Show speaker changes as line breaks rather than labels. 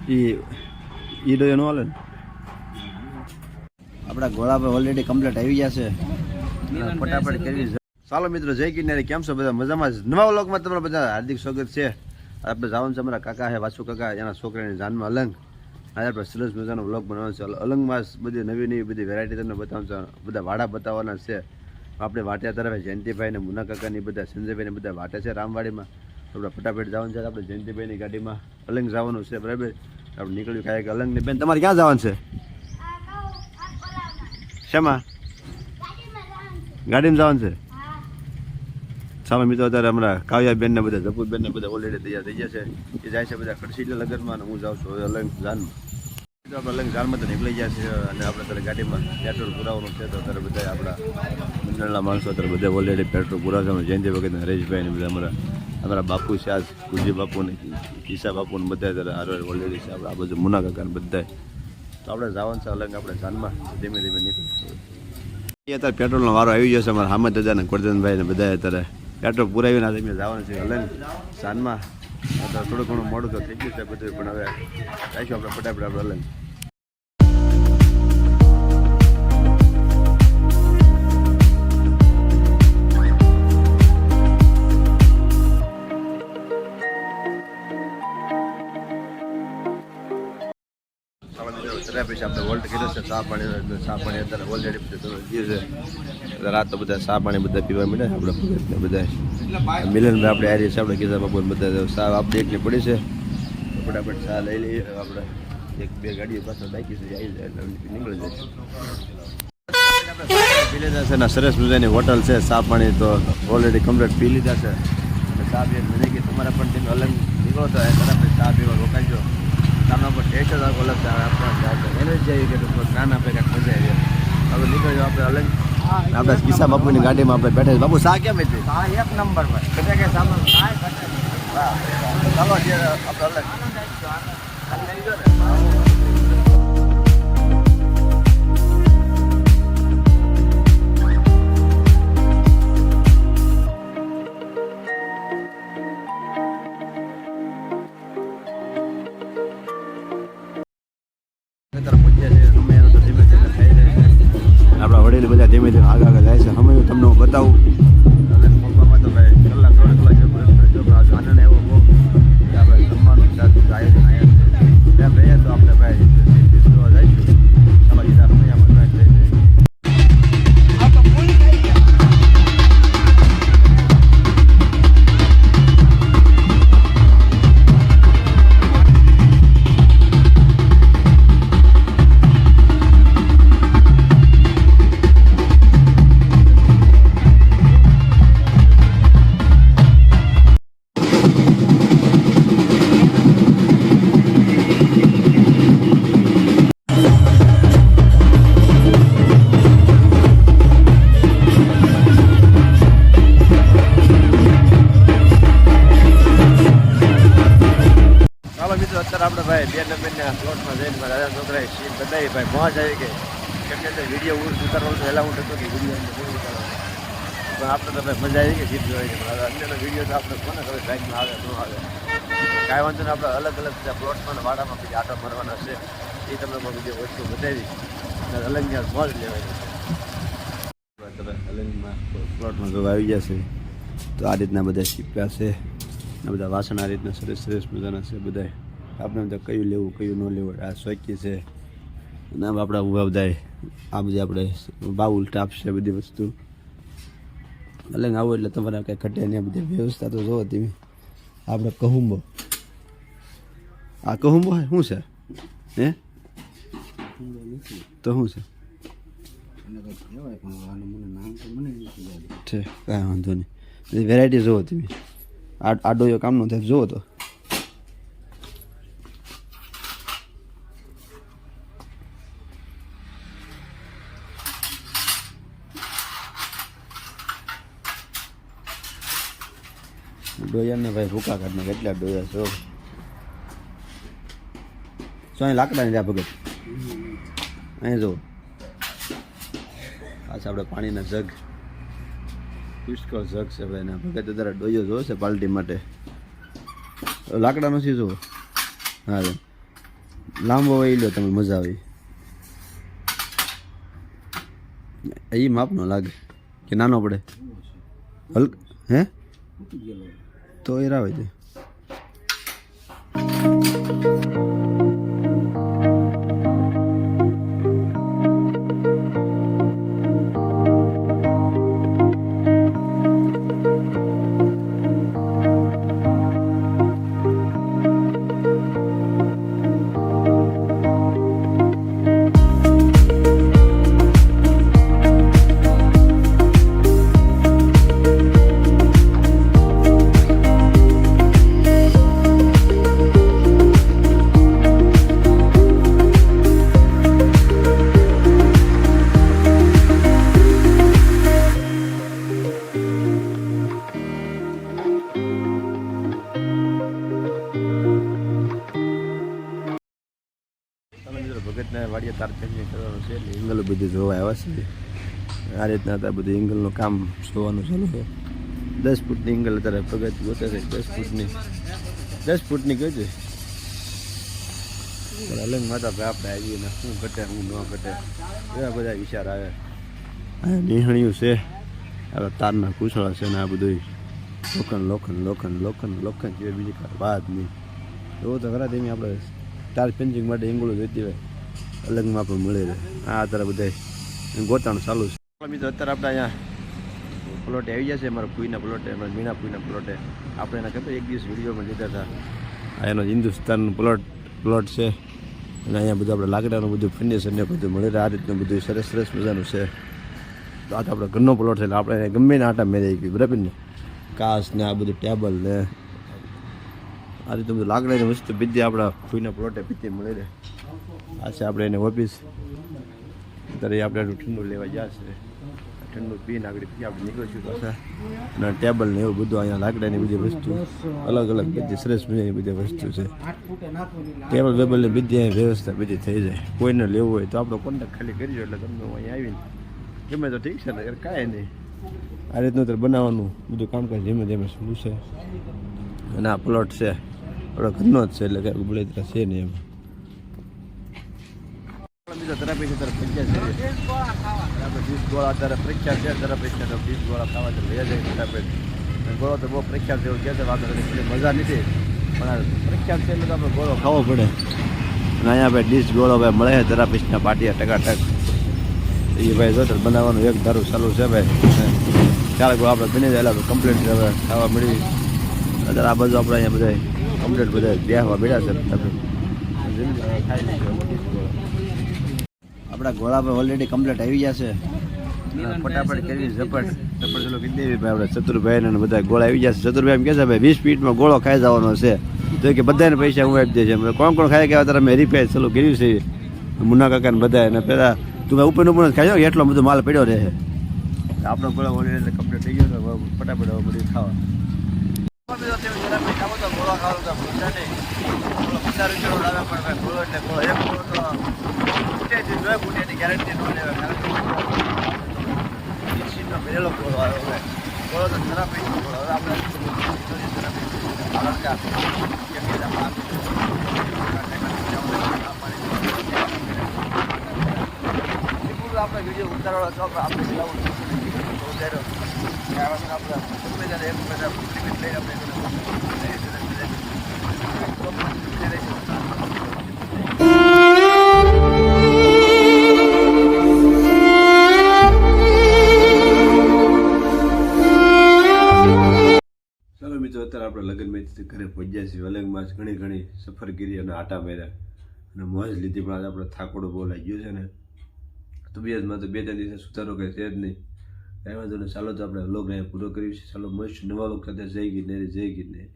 ઈ ડોયો નો હાલે ને આપણા ગોળા પર ઓલરેડી કમ્પ્લીટ આવી ગયા છે ફટાફટ કરી. ચાલો મિત્રો, જય કિનારી, કેમ છો બધા? મજામાં જ. નવા વ્લોગમાં તમારા બધા હાર્દિક સ્વાગત છે. આપણે જવાનું છે અમારા કાકા છે વાસુ કાકા, એના છોકરાની જાનમાં અલંગ. આજે આપણે સરસ મજાનો વ્લોગ બનાવવાનો છે. અલંગમાં બધી નવી બધી વેરાયટી તમને બતાવવાનું છે. બધા વાડા બતાવવાના છે. આપણે વાટ્યા તરફ જયંતિભાઈ ને મુના કાકાની બધા સંજયભાઈ ને બધા વાટે છે રામવાડીમાં. આપણે ફટાફટ જવાનું છે. આપણે જયંતિભાઈની ગાડીમાં અલંગ જવાનું છે. બરાબર, આપણે નીકળ્યું કાંઈ કે અલંગની બેન તમારે ક્યાં જવાનું છે? શેમાં? ગાડીમાં જવાનું છે. ચાલો મિત્રો, અત્યારે હમણાં કાવ્યાબેન ને બધા જપુરબેન ને બધા ઓલરેડી તૈયાર થઈ ગયા છે. એ જાય છે બધા કડસીલા લગનમાં, હું જાઉં છું અલંગ જાનમાં. આપણે અલંગ જાનમાં તો નીકળી ગયા છે અને આપણે અત્યારે ગાડીમાં પેટ્રોલ પુરાવાનું છે. તો અત્યારે બધા આપણા મંડળના માણસો અત્યારે બધા ઓલરેડી પેટ્રોલ પુરાવવાનું. જયંતિ વખત હરેશભાઈ ને બધા અમારા બાપુ છે, આ કુજી બાપુ ને કિસ્સા બાપુ ને બધા અત્યારે હારો ઓલરેડી છે. આપણે આ બધું મુના કાકા ને બધા. તો આપણે જવાનું છે અલંગ આપણે જાનમાં ધીમે ધીમે નીકળી. અત્યારે પેટ્રોલનો વારો આવી ગયો છે. અમારા હામદ દાદા ને ગોરધનભાઈ ને બધા અત્યારે પેટ્રોલ પુરાવીને આજે અમે જવાનું છે અલંગ સાંજમાં. અત્યારે થોડું ઘણું મોડું તો થઈ ગયું છે બધું, પણ હવે આવીશું આપણે ફટાફટ આપણે અલંગ. પછી આપણે વોલ્ટ કીધું છે ચા પાણી અત્યારે ઓલરેડી બધું ગયું છે. રાત તો બધા ચા પાણી બધા પીવા મળે આપણે ભગતને બધા મિલનભાઈ આપણે આરી છે. આપણે કીધા બાબુ બધા ચા આપણી એકની પડી છે. ફટાફટ ચા લઈ લઈએ. આપણે એક બે ગાડીઓ પાછળ બાકી છે, આવી જાય એટલે નીકળી જાય. પી લીધા છે ને સરસ મજાની હોટલ છે. ચા પાણી તો ઓલરેડી કમ્પ્લીટ પી લીધા છે. ચા પીએ મને કે તમારા પણ તમે અલગ નીકળો તો તરફ ચા પીવા રોકાઈજો. કામના પર ટેસ્ટ જ અલગ એને જ જઈએ કે કાન આપણે કાંઈક મજા આવી. હવે નીકળજો આપણે અલગ. આપણે કિસ્સા બાપુની ગાડીમાં આપણે બેઠા. બાપુ શા કેમ હતી?
એક નંબર પર ઘટે કે સામાન
ચાલો આપણે અલગ આપણા વડીલ બધા ધીમે ધીમે આગળ જાય છે. અમે તમને હું બતાવું મોકવામાં તો ભાઈ કલાક 3 કલાક આનંદ એવો બહુ આપણે જમવાનું આયોજન આવ્યા ત્યાં ગયા તો આપણે ભાઈ જઈશું તમારી સમયમાં ટ્રાય થઈ જાય. અત્યારે આપણે ભાઈ 2 નંબરના પ્લોટમાં જઈને મારા દાદા છોકરાએ સીટ બતાવી. ભાઈ પહોંચ આવી ગઈ. કેમ કે વિડીયો ઉતારવાનું પહેલાં હું થતો કે વિડીયો પણ આપણે તો ભાઈ મજા આવી ગઈ સીટ જોઈ. અત્યારનો વિડીયો તો આપણે કોને ખબર સાઈડમાં આવે ન આવે કાંઈ વાંધો નહીં. આપણે અલગ અલગ પ્લોટમાં વાડામાં પછી આટો મારવાના છે. એ તમને વિડીયો વસ્તુ બતાવી અને અલગ ત્યાં મોજ લેવાય. તમે અલગમાં પ્લોટમાં જો આવી ગયા છે તો આ રીતના બધા શીપ્યા છે. આ બધા વાસણ આ રીતના સરસ સરસ મજાના છે બધા. આપણે તો કયું લેવું કયું ન લેવું આ શોખી છે. અને આપણા ઊભા બધાય આ બધી આપણે બાઉલ ટાપ છે બધી વસ્તુ. અલગ આવું એટલે તમારે કંઈ ઘટે નહીં. બધી વ્યવસ્થા તો જોવો તમે. આપણે કહુંબો, આ કહુંબો શું છે? હે તો શું છે? છે કાંઈ વાંધો નહીં. બધી વેરાયટી જોવો તમે. આડો કામનો થાય જોવો તો. ડોયાને ભાઈ ભૂકા કાઢને કેટલા ડોયા છો. શું અહીં લાકડાની ત્યાં ભગત અહીં જો પાછા આપણે પાણીના જગ પુષ્કળ જગ છે ભાઈ. એના ભગત જરા ડોયો જોવો છે પાર્ટી માટે. લાકડા નથી જુઓ. હા લાંબો હોય લો તમે મજા આવે એ માપનો લાગે કે નાનો પડે હલક હે તો એ રાવે છે ભગતના વાડિયા તાર પેન્ટિંગ કરવાનું છે એટલે એંગલ બધું જોવા આવ્યા છે આ રીતના હતા બધું એંગલનું કામ જોવાનું ચાલુ છે 10 ફૂટની એંગલ અત્યારે ભગત ગોતે છે 10 ફૂટની કહે છે અલગ માતા ભાઈ આપણે આવીએ ને શું ઘટે શું ન ઘટે એવા બધા વિચાર આવે આ નિહણિયું છે આ તારના કુશળા છે ને આ બધું લોખંડ જેવી બીજી વાત નહીં એવું તો ખરા તેની આપણે તાર પેન્ચિંગ માટે એંગલો જોઈતી હોય અલગમાં પણ મળે છે આ અત્યારે બધા ગોતાણ ચાલુ છે મિત્રો અત્યારે આપણે અહીંયા પ્લોટે આવી ગયા છે અમારા ફૂઈના પ્લોટે અમારા મીણા ફૂઈના પ્લોટે આપણે એના ખબર એક દિવસ વિડીયોમાં લીધા હતા આ એનો હિન્દુસ્તાનનું પ્લોટ છે અને અહીંયા બધું આપણે લાકડાનું બધું ફર્નિચર ને બધું મળે આ રીતનું બધું સરસ મજાનું છે તો આ તો આપણે ઘરનો પ્લોટ છે એટલે આપણે ગમે ને આટા મેળવી ગયું બરાબર ને કાચ ને આ બધું ટેબલ ને આ રીતે બધું લાકડાની વસ્તુ બીજી આપણા ફૂઈના પ્લોટે બીજી મળે છે આ છે આપણે એને ઓફિસ અત્યારે આપણે ઠંડુ લેવા ગયા છે ઠંડુ પીને આગળ આપણે નીકળીશું પાછા અને ટેબલ ને એવું બધું અહીંયા લાકડાની બધી વસ્તુ અલગ બધી સરસ મજાની બધી વસ્તુ છે ટેબલ વેબલ ને બધી અહીંયા વ્યવસ્થા બધી થઈ જાય કોઈને લેવું હોય તો આપણો કોન્ટેક્ટ ખાલી કરજો એટલે તમને અહીંયા આવીને ગમે તો ઠીક છે ને કાંઈ નહીં આ રીતનું તો બનાવવાનું બધું કામકાજ ધીમે શું છે અને આ પ્લોટ છે આપણો ઘરનો જ છે એટલે કાંઈ બળતરા છે નહીં એમ બીજો તરફ પ્રખ્યાત છે આપણે 20 ગોળા અત્યારે પ્રખ્યાત છે તરફ 20 ગોળા ખાવા તો લઈ જાય તરફ ગોળો તો બહુ પ્રખ્યાત છે એવું કહે છે વાતો મજા નથી પણ આ પ્રખ્યાત છે એટલે તો આપણે ગોળો ખાવો પડે અને અહીંયા ભાઈ 20 ગોળો ભાઈ મળે છે તરફ પાટિયા ટકાટક એ ભાઈ જો બનાવવાનું એક ધારું ચાલુ છે ભાઈ ચાલે ગોળો આપણે બની જાય એટલે કમ્પ્લીટ હવે ખાવા મળી અત્યારે આ બાજુ આપણે અહીંયા બધા કમ્પ્લીટ બધા બેહવા બેઠા છે આપણા ગોળા પર ઓલરેડી કમ્પ્લીટ આવી ગયા છે ફટાફટ કરી ઝપટ ચલો કીધી દેવી ભાઈ આપણે ચતુરભાઈ ને બધા ગોળા આવી ગયા છે ચતુરભાઈ એમ કહે છે ભાઈ 20 મિનિટમાં ગોળો ખાઈ જવાનો છે તો કે બધાને પૈસા હું આપી દે છે કોણ ખાઈ ગયા ત્યારે મેં રિપેર ચાલુ કર્યું છે મુન્ના કાકા ને બધા અને પેલા તું ઉપર ખાઈ જાવ એટલો બધો માલ પડ્યો રહે આપણો ગોળો ઓલરેડી કમ્પ્લીટ થઈ ગયો તો ફટાફટ હવે બધું ખાવા ગોળો ખાવા તો પૂછા નહીં ગોળો એટલે ગોળો એક ગોળો તો ગેરંટી ન લેવા ભરેલો ગોળો આવ્યો ગોળો તો ખરાબ ગોળો હવે આપણે આપણે વિડીયો ઉતારવાનો શોખ આપણે ચાલો મિત્રો અત્યારે આપણે લગ્નમાંથી ઘરે પહોંચ્યા છીએ અલગમાં ઘણી સફર કરી અને આટા માર્યા અને મોજ લીધી પણ આજે આપણે થાકોડો બહુ લાગ્યો છે ને તબિયતમાં તો 2-3 દિવસે સુધારો કંઈ છે જ નહીં કાંઈ વાંધો નહીં ચાલો તો આપણે વ્લોગ અહીંયા પૂરો કર્યું છે ચાલો મળીશું નવા લોક સાથે જય ગીરનારી